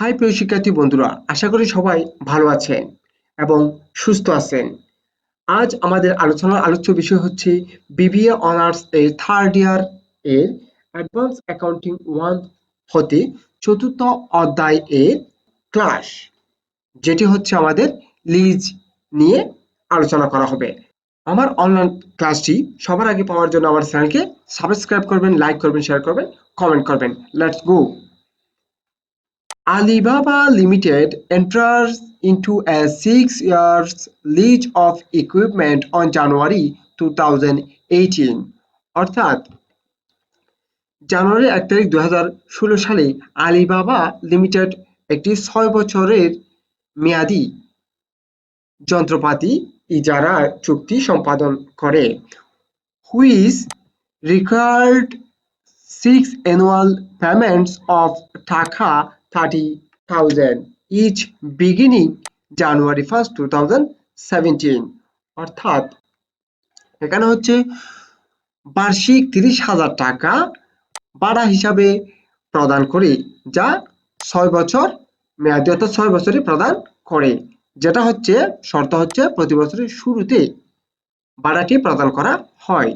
High প্রিয় শিক্ষার্থী বন্ধুরা, আশা করি সবাই ভালো আছেন এবং সুস্থ আছেন। আজ আমাদের আলোচনার আলোচ্য বিষয় হচ্ছে বিবিএ অনার্স এর থার্ড ইয়ার এর অ্যাডভান্স অ্যাকাউন্টিং 1 হতে চতুর্থ অধ্যায় এর ক্লাস, যেটি হচ্ছে আমাদের লিজ নিয়ে আলোচনা করা হবে। আমার অনলাইন ক্লাসটি সবার আগে পাওয়ার জন্য আমার চ্যানেলকে সাবস্ক্রাইব করবেন, লাইক করবেন, শেয়ার করবেন, কমেন্ট করবেন। Let's go. Alibaba Limited enters into a 6-year lease of equipment on January 2018 অর্থাৎ জানুয়ারি 1 তারিখ 2016 সালে আলিবাবা লিমিটেড একটি 6 বছরের মেয়াদী যন্ত্রপাতি ইজারা চুক্তি সম্পাদন করে, which required 6 annual payments of টাকা 30,000 each beginning January 1st 2017 অর্থাৎ এখানে হচ্ছে বার্ষিক 30,000 টাকা ভাড়া হিসাবে প্রদান করে, যা 6 বছর মেয়াদী অর্থাৎ 6 বছরে প্রদান করে, যেটা হচ্ছে শর্ত হচ্ছে প্রতি বছরের শুরুতে ভাড়াটি প্রদান করা হয়।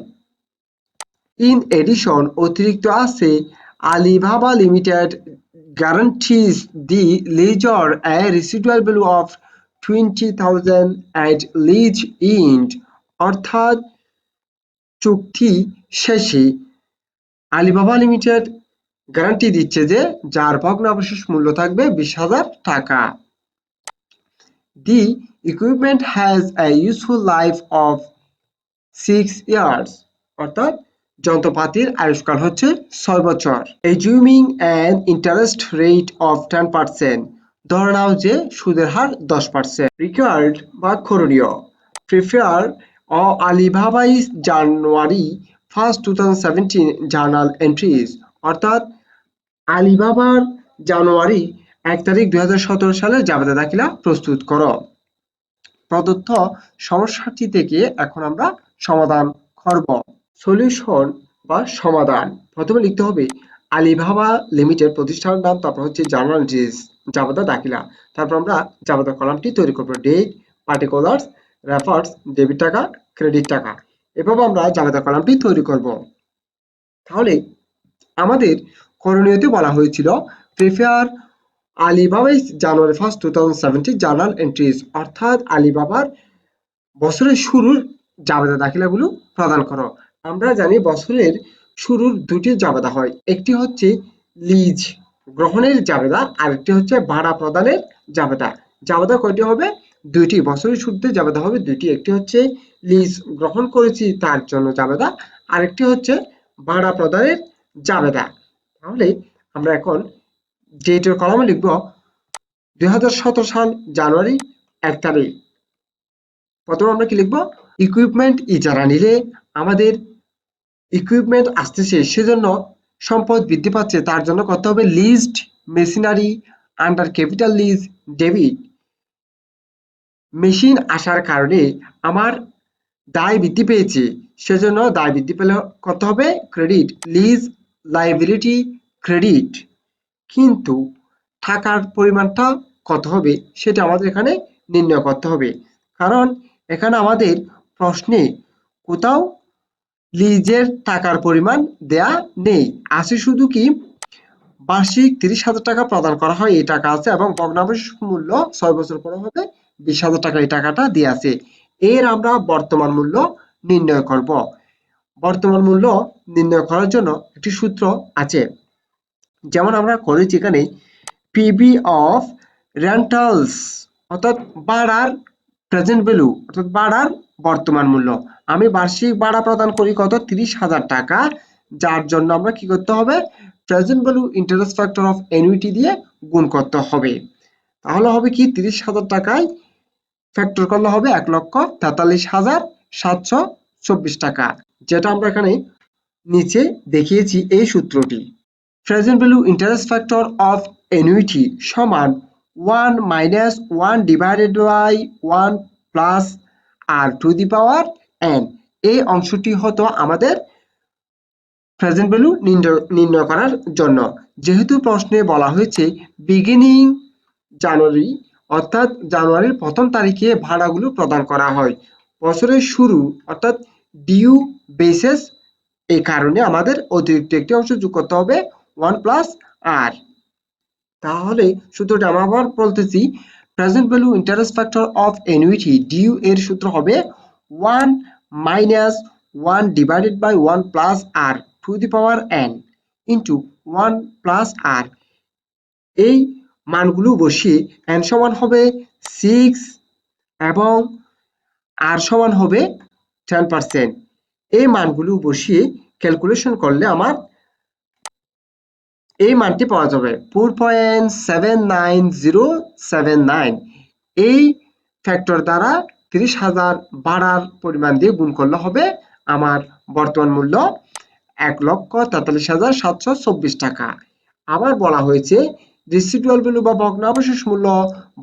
In addition, অতিরিক্ত আছে Alibaba Limited guarantees the lessor a residual value of 20,000 at lease end অর্থাৎ চুক্তি শেষে আলিবাবা লিমিটেড গ্যারান্টি দিচ্ছে যে যার ভগ্নাবশেষ মূল্য থাকবে 20,000 টাকা। The equipment has a useful life of 6 years অর্থাৎ যন্ত্রপাতির আয়ুষ্কাল হচ্ছে 6 বছর। Assuming an interest rate of 10%, ধরে নাও যে সুদের হার 10%। Required বা করণীয় prepare Alibaba is January 1st 2017 journal entries অর্থাৎ আলিবাবার জানুয়ারি 1 তারিখ 2017 সালের জাবেদা দাখিলা প্রস্তুত করো। প্রদত্ত সমস্যাটি থেকে এখন আমরা সমাধান করব। সলিউশন বা সমাধান, প্রথমে লিখতে হবে আলিবাবা লিমিটেড প্রতিষ্ঠানের নাম, তারপর হচ্ছে জার্নাল এন্ট্রিজ জাবেদা দাখিলা, তারপর আমরা জাবেদা কলামটি তৈরি করব। ডেট, পার্টিকুলার্স, রেফার্স, ডেবিট টাকা, ক্রেডিট টাকা, এভাবে আমরা জাবেদা কলামটি তৈরি করব। তাহলে আমাদের করণীয়তে বলা হয়েছিল প্রিপেয়ার আলিবাবা জানুয়ারি 1st 2017 জার্নাল এন্ট্রিজ অর্থাৎ আলিবাবার বছরের শুরুর জাবেদা দাখিলাগুলো প্রদান করো। আমরা জানি বছরের শুরুর দুটি জাবেদা হয়, একটি হচ্ছে লিজ গ্রহণের জাবেদা, আরেকটি হচ্ছে ভাড়া প্রদানের জাবেদা। জাবেদা কয়টি হবে? দুইটি। বছরের শুরুতে জাবেদা হবে দুইটি, একটি হচ্ছে লিজ গ্রহণ করেছি তার জন্য জাবেদা, আরেকটি হচ্ছে ভাড়া প্রদানের জাবেদা। তাহলে আমরা এখন ডেটের কলামে লিখব 2017 সাল জানুয়ারি 1 তারিখ। প্রথমে আমরা কি লিখব? ইকুইপমেন্ট ইজারা নিলে আমাদের ইকুইপমেন্ট আসতেছে, সেজন্য সম্পদ বৃদ্ধি পাচ্ছে, তার জন্য করতে হবে leased machinery under capital lease debit. Machine আসার কারণে আমার দায় বৃদ্ধি পেয়েছে, সেজন্য দায় বৃদ্ধি পেলে করতে হবে ক্রেডিট লিজ লাইবিলিটি ক্রেডিট। কিন্তু টাকার পরিমাণটা কত হবে সেটা আমাদের এখানে নির্ণয় করতে হবে, কারণ এখানে আমাদের প্রশ্নে কোথাও লিজের টাকার পরিমাণ দেয়া নেই, আছে শুধু কি বার্ষিক 30,000 টাকা প্রদান করা হয় এই টাকা আছে, এবং ভগ্নাবশেষ মূল্য 6 বছর পরে হবে 20,000 টাকা, এই টাকাটা দিয়ে আছে। এর আমরা বর্তমান মূল্য নির্ণয় করব। বর্তমান মূল্য নির্ণয় করার জন্য একটি সূত্র আছে, যেমন আমরা করেছি এখানে পিবি অফ রেন্টালস অর্থাৎ ভাড়ার প্রেজেন্ট ভ্যালু অর্থাৎ ভাড়ার বর্তমান মূল্য। আমি বার্ষিক ভাড়া প্রদান করি কত? 30,000 টাকা, যার জন্য আমরা কি করতে হবে? Present value interest factor of annuity দিয়ে গুণ করতে হবে। তাহলে হবে কি 30,000 টাকায় ফ্যাক্টর করলে হবে 1,43,724 টাকা, যেটা আমরা এখানে নিচে দেখিয়েছি এই সূত্রটি। Present value interest factor of annuity সমান 1 minus 1 divided by 1 plus r to the power n। এই অংশটি হতো আমাদের প্রেজেন্ট ভ্যালু নির্ণয় করার জন্য। যেহেতু প্রশ্নে বলা হয়েছে বিগিনিং জানুয়ারি, অর্থাৎ জানুয়ারির প্রথম তারিখে ভাড়াগুলো প্রদান করা হয়। বছরের শুরু অর্থাৎ ডিউ বেসিস, এই কারণে আমাদের অতিরিক্ত একটি অংশ যোগ করতে হবে 1 প্লাস আর। তাহলে সূত্রটা আমি আবার বলতেছি, present value interest factor of annuity due এর সূত্র হবে 1 minus 1 divided by 1 plus r to the power n into 1 plus r. এই মানগুলো বসিয়ে n সমান হবে 6 এবং আর সমান হবে 10%। এই মানগুলো বসিয়ে ক্যালকুলেশন করলে আমার এই মানটি পাওয়া যাবে 4.79079। এই ফ্যাক্টর দ্বারা 30,000 ভাড়ার পরিমাণ দিয়ে গুণ করলে হবে আমার বর্তমান মূল্য 1,43,724 টাকা। আবার বলা হয়েছে রেসিডুয়াল ভ্যালু বা ভগ্নাবশেষ মূল্য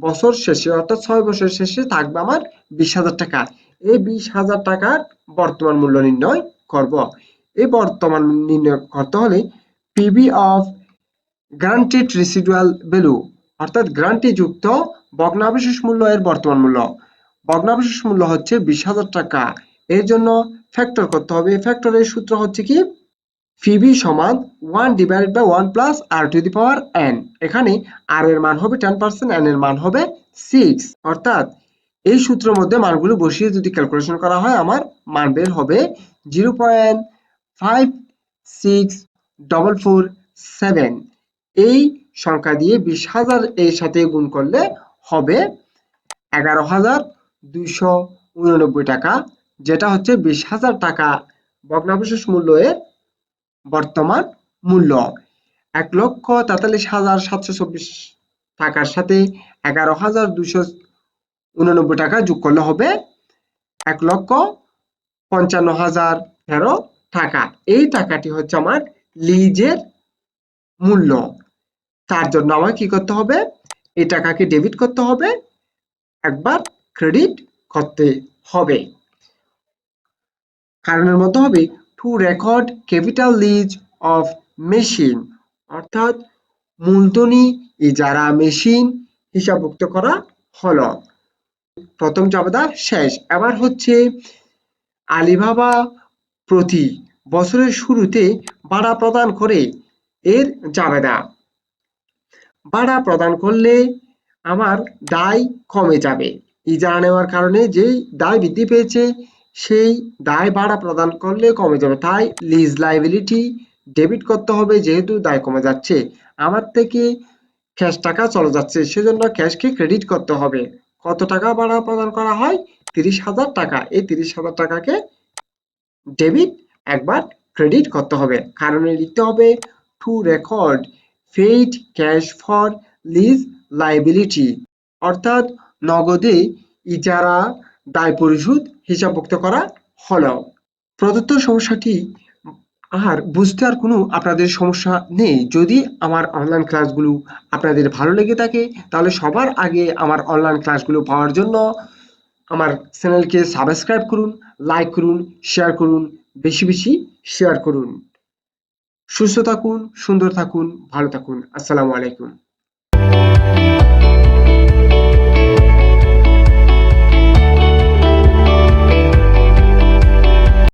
বছর শেষে অর্থাৎ 6 বছর শেষে থাকবে আমার 20,000 টাকা। এই 20,000 টাকার বর্তমান মূল্য নির্ণয় করব। এই বর্তমান নির্ণয় করতে হলে PB of granted residual value অর্থাৎ গ্রান্টে যুক্ত ভগ্নাবশেষ মূল্য এর বর্তমান মূল্য। ভগ্নাবশেষ মূল্য হচ্ছে 20,000 টাকা। এর জন্য ফ্যাক্টর করতে হবে। ফ্যাক্টরের সূত্র হচ্ছে কি পিবি সমান 1 divided by 1 plus r to the power n। এখানে আর এর মান হবে 10%, n এর মান হবে 6। অর্থাৎ এই সূত্রের মধ্যে মানগুলো বসিয়ে যদি ক্যালকুলেশন করা হয় আমার মান বের হবে 0.56447। এই সংখ্যা দিয়ে 20,000 এর সাথে গুণ করলে হবে 11,289 টাকা, যেটা হচ্ছে 20,000 টাকা ভগ্নাবশেষ মূল্য এর বর্তমান মূল্য। 1,43,724 টাকার সাথে 11,289 টাকা যোগ করলে হবে 1,55,013 টাকা। এই টাকাটি হচ্ছে আমার লিজের মূল্য। তার জন্য আমাকে কি করতে হবে, এই টাকাকে ডেবিট করতে হবে, একবার ক্রেডিট করতে হবে। কারণের মধ্যে হবে to record capital lease of machine, অর্থাৎ মূলধনী ইজারা মেশিন হিসাবভুক্ত করা হলো। প্রথম জাবেদা শেষ। এবার হচ্ছে আলিবাবা প্রতি বছরের শুরুতে ভাড়া প্রদান করে এর জাবেদা। ভাড়া প্রদান করলে আমার দায় কমে যাবে। ইজারা নেওয়ার কারণে যেই দায় বৃদ্ধি পেয়েছে সেই দায় ভাড়া প্রদান করলে কমে যাবে। তাই লিজ লাইবিলিটি ডেবিট করতে হবে, যেহেতু দায় কমে যাচ্ছে। আমার থেকে ক্যাশ টাকা চলে যাচ্ছে, সেজন্য ক্যাশকে ক্রেডিট করতে হবে। কত টাকা ভাড়া প্রদান করা হয়? 30,000 টাকা। এই 30,000 টাকাকে ডেবিট একবার ক্রেডিট করতে হবে। কারণে লিখতে হবে to record paid cash for lease liability, অর্থাৎ নগদে ইজারা দায় পরিশোধ হিসাবভুক্ত করা হলো। প্রদত্ত সমস্যাটি আর বুঝতে আর কোনো আপনাদের সমস্যা নেই। যদি আমার অনলাইন ক্লাসগুলো আপনাদের ভালো লেগে থাকে তাহলে সবার আগে আমার অনলাইন ক্লাসগুলো পাওয়ার জন্য আমার চ্যানেলকে সাবস্ক্রাইব করুন, লাইক করুন, শেয়ার করুন, বেশি বেশি শেয়ার করুন। সুস্থ থাকুন, সুন্দর থাকুন, ভালো থাকুন। আসসালামু আলাইকুম।